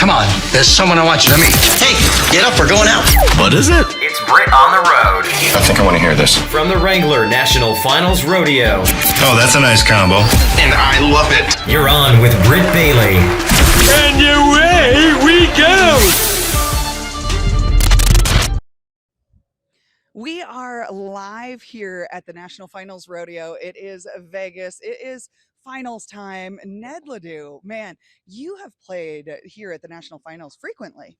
Come on, there's someone I want you to meet. Hey, get up, we're going out. What is it? It's Britt on the road. I think I want to hear this. From the Wrangler National Finals Rodeo. Oh, that's a nice combo. And I love it. You're on with Britt Bailey. And away we go! We are live here at the National Finals Rodeo. It is Vegas. It is finals time. Ned Ledoux, man, you have played here at the National Finals frequently.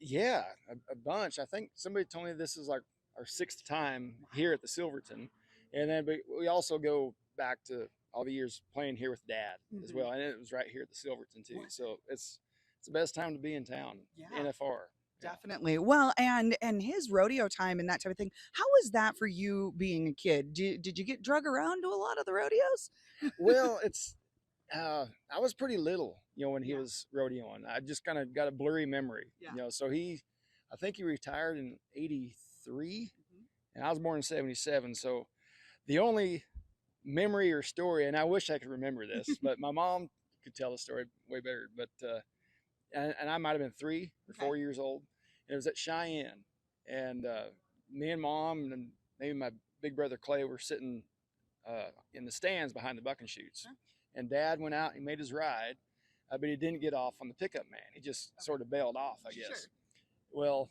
Yeah, a bunch. I think somebody told me this is like our 6th time here at the Silverton. And then we also go back to all the years playing here with Dad as well. And it was right here at the Silverton too. So it's the best time to be in town, NFR. Definitely. Well, and his rodeo time and that type of thing. How was that for you being a kid? Did you get drug around to a lot of the rodeos? Well, it's I was pretty little, when he was rodeoing. I just kind of got a blurry memory, So I think he retired in '83, and I was born in '77. So the only memory or story, and I wish I could remember this, but my mom could tell the story way better. But and I might have been 3 or 4 years old. It was at Cheyenne, and me and Mom and maybe my big brother Clay were sitting in the stands behind the buck and shoots. And Dad went out and he made his ride, but he didn't get off on the pickup man. He just sort of bailed off, I guess. Sure. Well,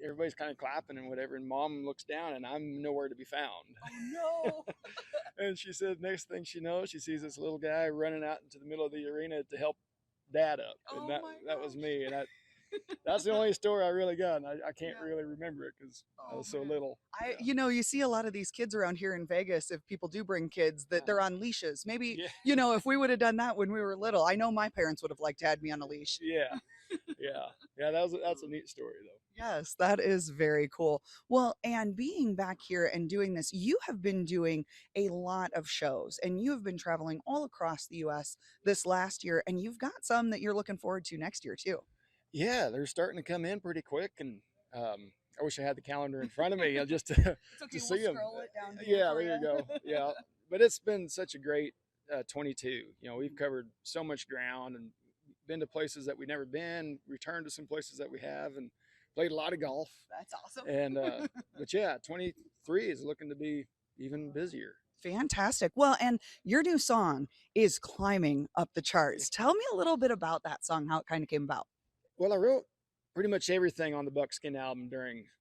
everybody's kind of clapping and whatever, and Mom looks down and I'm nowhere to be found. Oh, no. And she said next thing she knows, she sees this little guy running out into the middle of the arena to help Dad up. And that was me. And that's the only story I really got. And I can't really remember it because I was so little. You see a lot of these kids around here in Vegas, if people do bring kids, that they're on leashes. Maybe, if we would have done that when we were little, I know my parents would have liked to had me on a leash. Yeah. That's a neat story though. Yes, that is very cool. Well, and being back here and doing this, you have been doing a lot of shows and you have been traveling all across the U.S. this last year, and you've got some that you're looking forward to next year too. Yeah, they're starting to come in pretty quick, and I wish I had the calendar in front of me just to see them. Scroll it down There you go. Yeah, but it's been such a great 22. We've covered so much ground and been to places that we've never been, returned to some places that we have, and played a lot of golf. That's awesome. And but yeah, 23 is looking to be even busier. Fantastic. Well, and your new song is climbing up the charts. Tell me a little bit about that song, how it kind of came about. Well, I wrote pretty much everything on the Buckskin album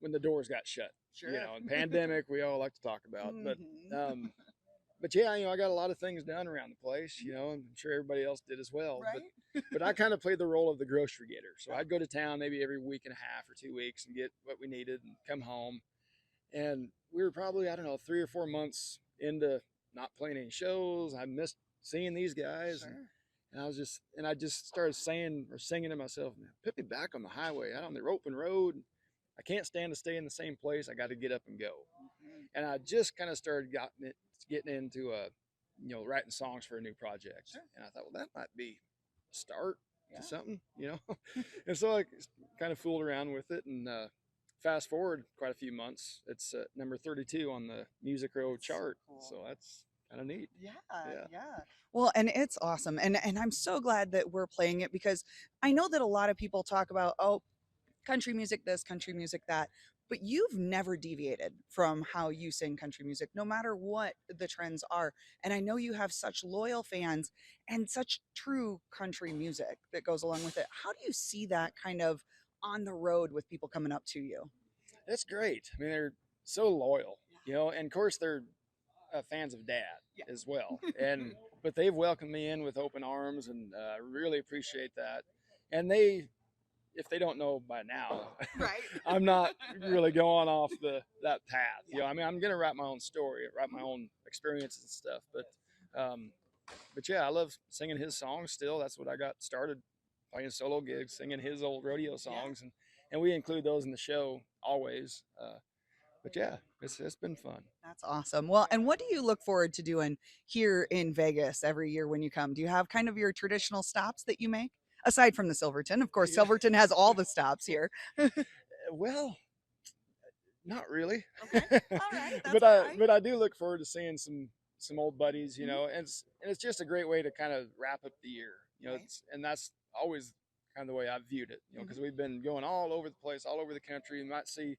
when the doors got shut. Sure. Pandemic, we all like to talk about. But yeah, I got a lot of things done around the place, I'm sure everybody else did as well. Right? But I kind of played the role of the grocery getter. So I'd go to town maybe every week and a half or 2 weeks and get what we needed and come home. And we were probably, 3 or 4 months into not playing any shows. I missed seeing these guys. Sure. And I just started saying or singing to myself, put me back on the highway, out on the open road. I can't stand to stay in the same place. I got to get up and go. And I just kind of started getting into writing songs for a new project. Sure. And I thought, well, that might be a start to something, And so I kind of fooled around with it, and fast forward quite a few months, it's number 32 on the Music Row chart. Cool. So that's kind of neat. Yeah. Well, and it's awesome. And I'm so glad that we're playing it, because I know that a lot of people talk about, country music this, country music that, but you've never deviated from how you sing country music, no matter what the trends are. And I know you have such loyal fans and such true country music that goes along with it. How do you see that kind of on the road with people coming up to you? That's great. I mean, they're so loyal, and of course they're fans of Dad as well. But they've welcomed me in with open arms, and I really appreciate that. And if they don't know by now, right? I'm not really going off that path. I'm going to write my own story, write my own experiences and stuff. But yeah, I love singing his songs still. That's what I got started, playing solo gigs, singing his old rodeo songs, and we include those in the show always. But yeah, it's been fun. That's awesome. Well, and what do you look forward to doing here in Vegas every year when you come? Do you have kind of your traditional stops that you make? Aside from the Silverton, of course, Silverton has all the stops here. Well, not really. Okay. All right. But I do look forward to seeing some old buddies, and it's just a great way to kind of wrap up the year, and that's always kind of the way I've viewed it, because we've been going all over the place, all over the country. You might see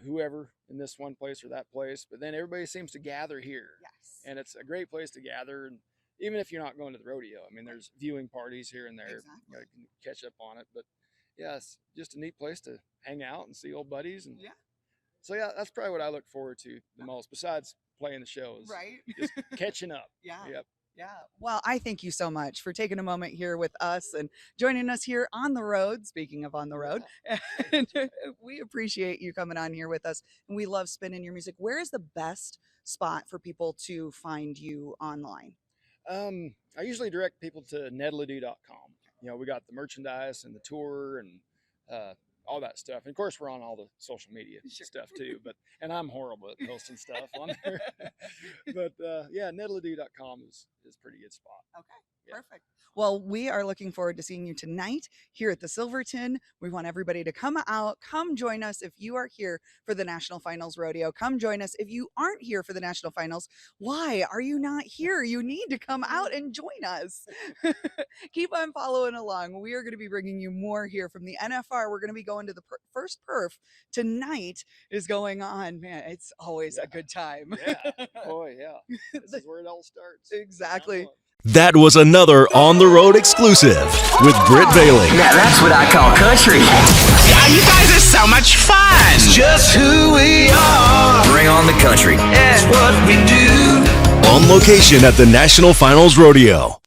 whoever in this one place or that place, but then everybody seems to gather here. Yes. And it's a great place to gather. And even if you're not going to the rodeo, I mean, there's viewing parties here and there. Exactly. You can catch up on it. But yeah, it's just a neat place to hang out and see old buddies. And so yeah, that's probably what I look forward to the most, besides playing the shows. Right. Just catching up. Yeah. Yep. Yeah. Well, I thank you so much for taking a moment here with us and joining us here on the road. Speaking of on the road, and we appreciate you coming on here with us. And we love spinning your music. Where is the best spot for people to find you online? I usually direct people to nedledoux.com. We got the merchandise and the tour and all that stuff. And of course, we're on all the social media stuff too. And I'm horrible at posting stuff on there. But yeah, nedledoux.com is a pretty good spot. Okay, perfect. Well, we are looking forward to seeing you tonight here at the Silverton. We want everybody to come out, come join us if you are here for the National Finals Rodeo. Come join us. If you aren't here for the National Finals, why are you not here? You need to come out and join us. Keep on following along. We are going to be bringing you more here from the NFR. We're going to be going to the first perf tonight is going on. Man, it's always a good time. Yeah. Boy, yeah. This is where it all starts. Exactly. That was another On the Road exclusive with Britt Bailey. Now that's what I call country. You guys are so much fun. It's just who we are. Bring on the country. It's what we do. On location at the National Finals Rodeo.